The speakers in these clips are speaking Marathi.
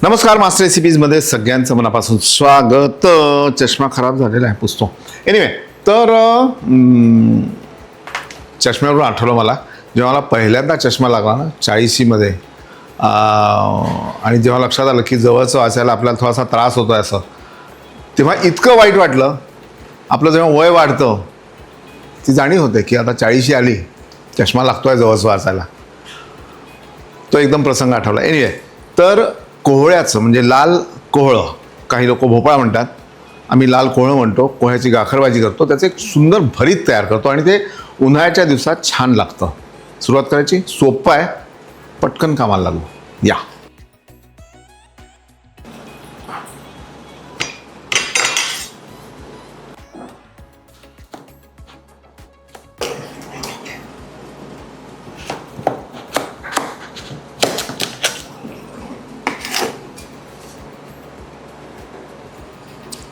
नमस्कार मास्टर रेसिपीजमध्ये सगळ्यांचं मनापासून स्वागत. चष्मा खराब झालेला आहे, पुसतो. एनिवे, तर चष्म्यावरून आठवलं मला, जेव्हा मला पहिल्यांदा चष्मा लागला ना 40मध्ये, आणि जेव्हा लक्षात आलं की जवळचं वाचायला आपल्याला थोडासा त्रास होतो आहे असं, तेव्हा इतकं वाईट वाटलं. आपलं जेव्हा वय वाढतं ती जाणीव होते की आता 40 आली, चष्मा लागतो आहे जवळचं वाचायला. तो एकदम प्रसंग आठवला. एनिवे, तर कोहळ्याचं म्हणजे लाल कोहळं, काही लोक भोपळा म्हणतात, आम्ही लाल कोहळं म्हणतो. कोहळ्याची गाखरबाजी करतो, त्याचं एक सुंदर भरीत तयार करतो आणि ते उन्हाळ्याच्या दिवसात छान लागतं. सुरुवात करायची सोपं आहे, पटकन कामाला लागू या.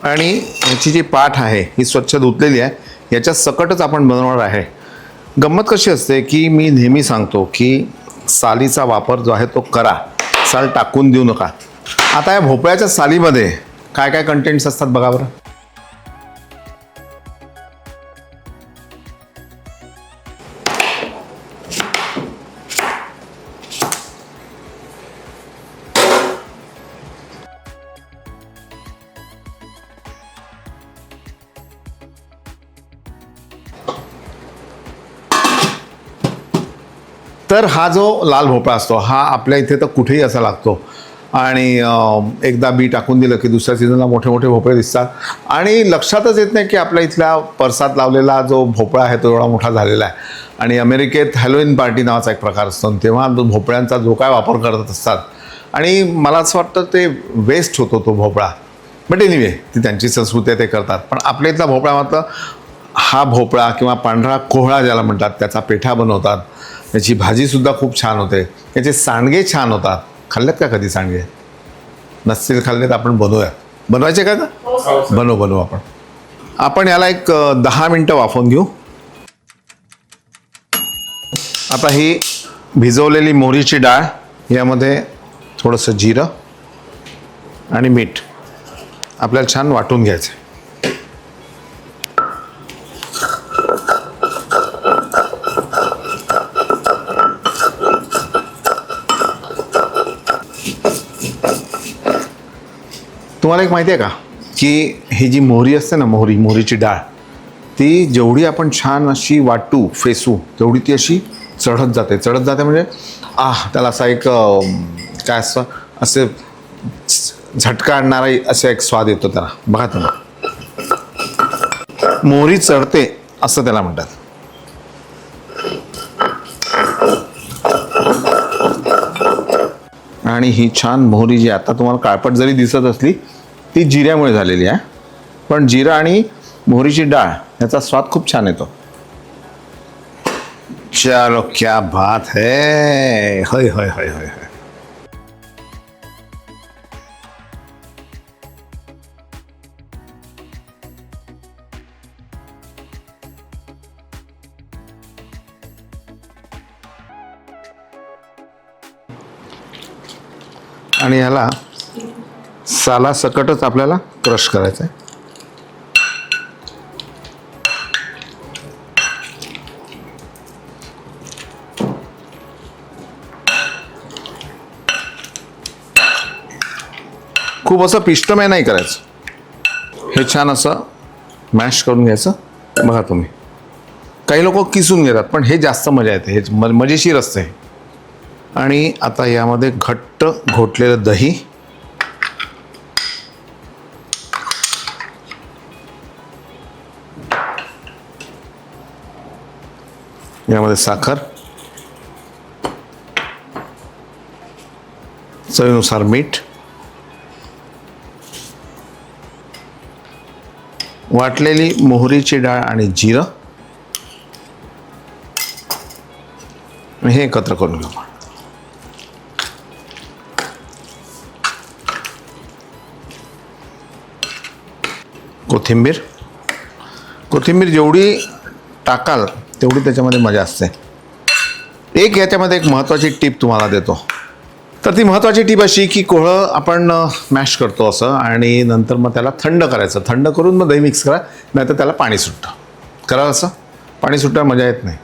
आणि याची जी पाठ आहे ही स्वच्छ धुतलेली आहे. याच्या सकटच आपण बनवणार आहे. गंमत कशी असते की मी नेहमी सांगतो की सालीचा वापर जो आहे तो करा, साल टाकून देऊ नका. आता या भोपळ्याच्या सालीमध्ये काय काय कंटेंट्स असतात बघा बरं. तर हा जो लाल भोपळा असतो हा आपल्या इथे तर कुठेही असा लागतो, आणि एकदा बी टाकून दिलं की दुसऱ्या सीझनला मोठे मोठे भोपळे दिसतात, आणि लक्षातच येत नाही की आपल्या इथल्या परसात लावलेला जो भोपळा आहे तो एवढा मोठा झालेला आहे. आणि अमेरिकेत हॅलोविन पार्टी नावाचा एक प्रकार असतो, तेव्हा भोपळ्यांचा जो काय वापर करत असतात, आणि मला असं वाटतं ते वेस्ट होतो तो भोपळा. बट एनिवे, ती त्यांची संस्कृती आहे, ते करतात. पण आपल्या इथला भोपळा मात्र हा भोपळा किंवा पांढरा कोहळा ज्याला म्हणतात त्याचा पेठा बनवतात. याची भाजीसुद्धा खूप छान होते. याचे सांडगे छान होतात. खाल्लेत का कधी सांडगे? नसतील खाल्लेत, आपण बनवूया. बनवायचे का? बनवू आपण याला एक 10 मिनटं वाफवून घेऊ. आता ही भिजवलेली मोहरीची डाळ, यामध्ये थोडंसं जिरं आणि मीठ आपल्याला छान वाटून घ्यायचं. तुम्हाला एक माहिती आहे का की ही जी मोहरी असते ना, मोहरीची डाळ, ती जेवढी आपण छान अशी वाटू, फेसू, तेवढी ती अशी चढत जाते म्हणजे त्याला असा एक काय असतं, असे झटका आणणारा असा एक स्वाद येतो त्याला. बघा तुम्ही, मोहरी चढते असं त्याला म्हणतात. आणि ही छान मोहरी जी आता तुम्हाला काळपट जरी दिसत असली, ती जिऱ्यामुळे झालेली आहे. पण जिरा आणि मोहरीची डाळ याचा स्वाद खूप छान येतो. चलो, क्या बात है. होय होय होय होय होय. आणि ह्याला सालासकटच आपल्याला क्रश करायचं आहे. खूप असं पिष्टमय नाही करायचं, हे छान असं मॅश करून घ्यायचं. बघा तुम्ही, काही लोक किसून घेतात, पण हे जास्त मजा येते, हे मजेशीर असते. आणि आता यामध्ये घट्ट घोटलेलं दही, यामध्ये साखर, चवीनुसार मीठ, वाटलेली मोहरीची डाळ आणि जिरं, आणि हे एकत्र करून घेऊ. कोथिंबीर जेवढी टाकाल तेवढी त्याच्यामध्ये मजा असते. एक याच्यामध्ये एक महत्त्वाची टिप तुम्हाला देतो. तर ती महत्त्वाची टीप अशी की कोहळं आपण मॅश करतो असं आणि नंतर मग त्याला थंड करायचं. थंड करून मग दही मिक्स करा, नाहीतर त्याला पाणी सुटतं. करा असं, पाणी सुटल्यावर मजा येत नाही.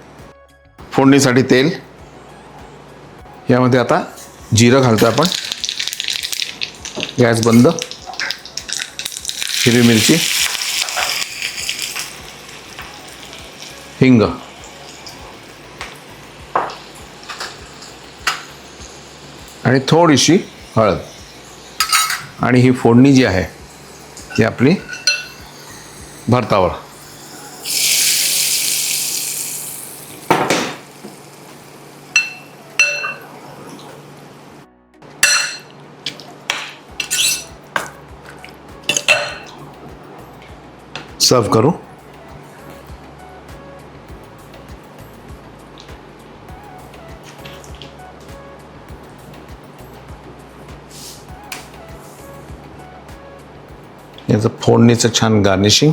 फोडणीसाठी तेल, यामध्ये आता जिरं घालतो आपण. गॅस बंद. हिरवी मिरची, हिंग, आणि थोडीशी हळद. आणि ही फोडणी जी आहे ती आपली भरतावर. सर्व करू. याचं फोडणीचं छान गार्निशिंग.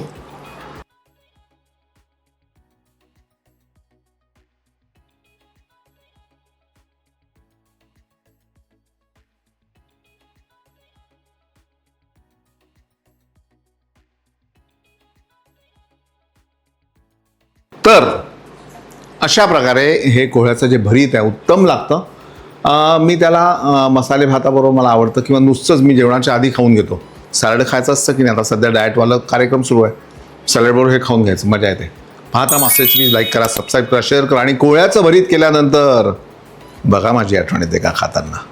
तर अशा प्रकारे हे कोहळ्याचं जे भरीत आहे उत्तम लागतं. मी त्याला मसाले भाताबरोबर मला आवडतं, किंवा नुसतंच मी जेवणाच्या आधी खाऊन घेतो. सॅलड खायचं असतं की नाही, आता सध्या डाएटवाला कार्यक्रम सुरू आहे, सॅलडबरोबर हे खाऊन घ्यायचं, मजा येते. पाहता मास्टर प्लीज लाईक करा, सबस्क्राईब करा, शेअर करा. आणि कोहळ्याचं भरीत केल्यानंतर बघा माझी आठवण येते का खाताना.